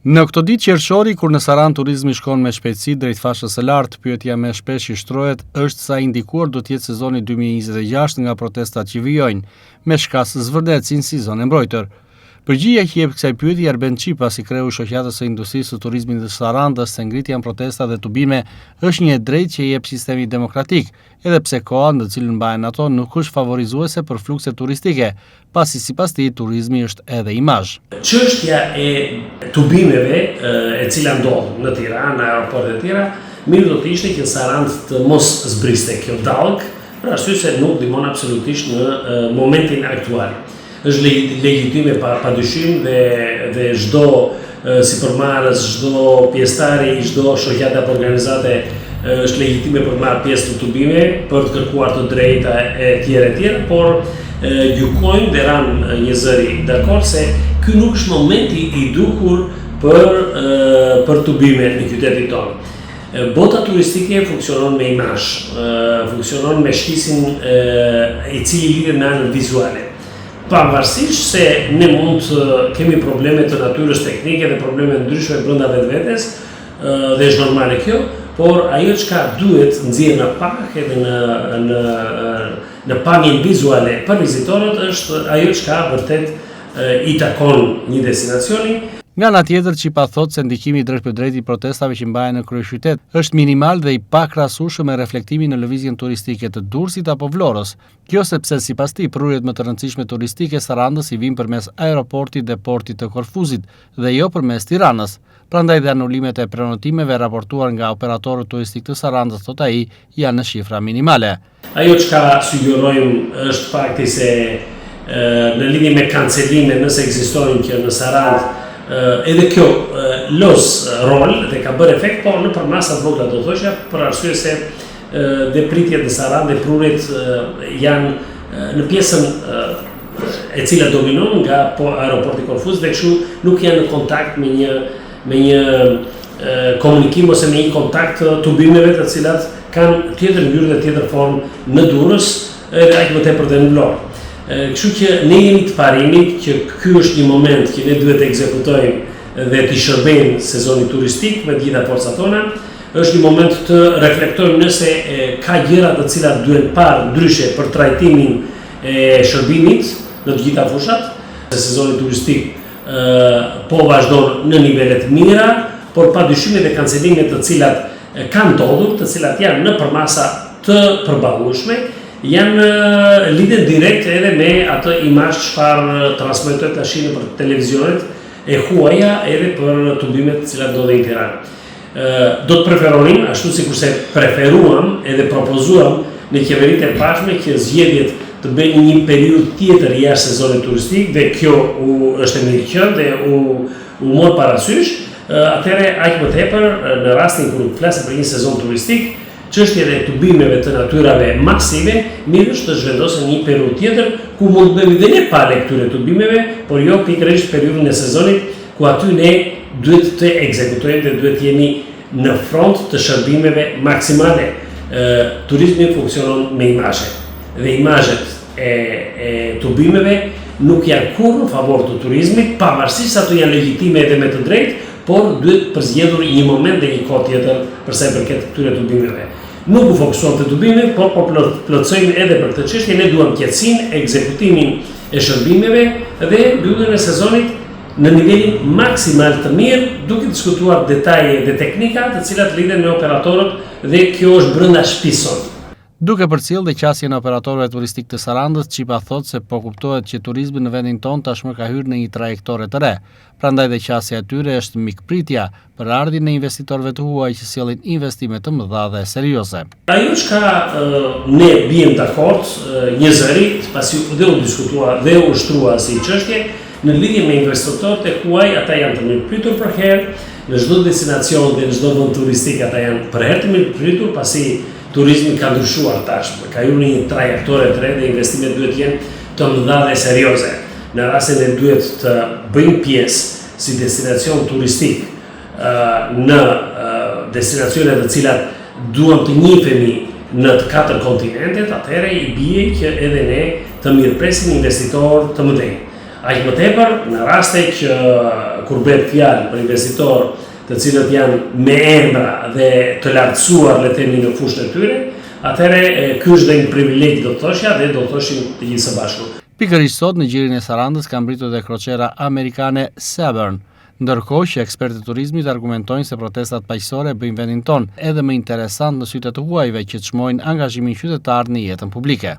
Në këto ditë qershori, kur në Sarandë turizmi shkon me shpejtësi drejt fashës së lartë, pyetja më shpesh që shtrohet është sa i ndikuar do të jetë sezoni 2026 nga protestat që vijojnë, me shkas zvërdetësin si zonë e mbrojtër. Përgjigjja që jep kësaj pyetje Arben Çipa, si kreu i shoqatës së industrisë së turizmit të Sarandës, se ngritja në protesta dhe tubime është një e drejtë që jep sistemi demokratik, edhe pse koha në të cilën mbahen ato nuk është favorizuese për flukse turistike, pasi sipas tij turizmi është edhe imazh. Çështja e tubimeve e cila ndodh në Tiranë, në aeroportet e tjera, mirë do të ishte që Sarandë të mos zbriste kjo dallk, për arsye se nuk ndihmon absolutisht në momentin aktual. Është legjitime pa dyshim dhe çdo sipërmarrës, çdo pjesëtari i çdo shoqate apo organizate është legjitime për të marrë pjesë në tubime, për të kërkuar të drejta e tjera, por gjykojnë dhe ranë një zëri dakord se ky nuk është momenti i duhur për tubime në qytetin tonë. Bota turistike funksionon me imazh, funksionon me shqisin i cili lidhet me anën vizuale. Pavarësisht se ne mund të kemi probleme të natyrës teknike dhe probleme ndryshme brenda vetvetes, dhe është normale kjo, por ajo çka duhet nxjerrë në pak edhe në pamjen vizuale për vizitorët është ajo çka vërtet i takon një destinacioni. Nga ana tjetër, Çipa thot se ndikimi drejt për drejt i protestave që mbahen në kryeqytet është minimal dhe i pakrahasueshëm me reflektimin në lëvizjen turistike të Durrësit apo Vlorës. Kjo sepse sipas tij prurjet më të rëndësishme turistike Sarandës i vijnë përmes aeroportit dhe portit të Korfuzit dhe jo përmes Tiranës. Prandaj dhe anulimet e prenotimeve raportuar nga operatorët turistik të Sarandës, thot ai, janë në shifra minimale. Ajo çka sugjerojmë është fakti se në lidhje me kancelime, nëse ekzistojnë që në Sarandë edhe kjo los rol dhe ka bërë efekt, por në përmasa të vogla do thosha, për arsye se dhe pritjet në Sarandë dhe prurjet janë në pjesën e cila dominon nga aeroporti Korfuz dhe kështu nuk janë në kontakt me një komunikim ose me një kontakt tubimeve të cilat kanë tjetër ngjyrë dhe tjetër formë në Durrës edhe aq më tepër dhe në Vlorë. Kështu që ne jemi të parimit që ky është një moment që ne duhet të ekzekutojmë dhe të shërbejmë sezonin turistik me të gjitha forcat tona. Është një moment të reflektojmë nëse ka gjëra të cilat duhen parë ndryshe për trajtimin e shërbimit në të gjitha fushat. Sezoni turistik po vazhdon në nivele të mira, por padyshim edhe kancelimet të cilat kanë ndodhur, të cilat janë në përmasa të përballueshme, janë lidhje direkte edhe me atë imazh çfarë transmetohet tash nëpër televizionet e huaja edhe për tubimet të cilat ndodhen në Tiranë. Do të preferonim, ashtu sikurse preferuam edhe propozuam në qeveritë e pashme që zgjedhjet të bëjnë një periudhë tjetër jashtë sezonit turistik dhe kjo është e mirë qenë dhe u mor parasysh, atëherë aq më tepër në rastin kur flasim për një sezon turistik, çështjet e tubimeve të natyrave masive, mirë është të zhvendosen një periudhë tjetër ku mund të bëjmë dhe ne palë këtyre tubimeve, por jo pikërisht periudhën e sezonit ku aty ne duhet të ekzekutojmë dhe duhet të jemi në front të shërbimeve maksimale. Turizmi funksionon me imazhe dhe imazhet e tubimeve nuk janë kurrë në favor të turizmit, pavarësisht se ato janë legjitime edhe me të drejtë, por duhet përzgjedhur një moment dhe një kohë tjetër për sa i përket këtyre tubimeve. Nuk u fokusuam te tubimet, por po plotësojmë edhe për këtë çështje. Ne duam qetësinë, ekzekutimin e shërbimeve dhe mbylljen e sezonit në nivelin maksimal të mirë, duke diskutuar detaje dhe teknika të cilat lidhen me operatorët dhe kjo është brenda shtëpisë. Duke përcjellë dhe qasjen e operatorëve turistik të Sarandës, Çipa thot se po kuptohet që turizmi në vendin tonë tashmë ka hyrë në një trajektore të re. Prandaj dhe qasja e tyre është mikpritja për ardhjen e investitorëve të huaj që sjellin investime të mëdha dhe serioze. Ajo çka ne bijmë dakord një zëri, pasi dhe u diskutua dhe u shtrua si çështje në lidhje me investitorët e huaj, ata janë të mirëpritur për herë, në çdo destinacion dhe në çdo vend turistik ata janë për herë të mirëpritur, pasi turizmi ka ndryshuar tashmë, ka hyrë në një trajektore të re dhe investimet duhet jenë të mëdha dhe serioze. Në rastin e duhet të bëjmë pjesë si destinacion turistik në destinacione të cilat duam të njihemi në të 4 kontinentet, atëherë i bie që edhe ne të mirëpresim investitorë të mëdhenj. Aq më tepër në raste që kur bëhet fjalë për investitorë të cilët janë me emra dhe të lartësuar le të themi në fushën e tyre, atëherë ky është dhe një privilegj do të thoshja dhe do të thoshim të gjithë së bashku. Pikërisht sot në gjirin e Sarandës ka mbritur dhe kroqera amerikane Severn, ndërkohë që ekspertët e turizmit argumentojnë se protestat paqësore bëjnë vendin tonë edhe më interesant në sytë të huajve që çmojnë angazhimin qytetar në jetën publike.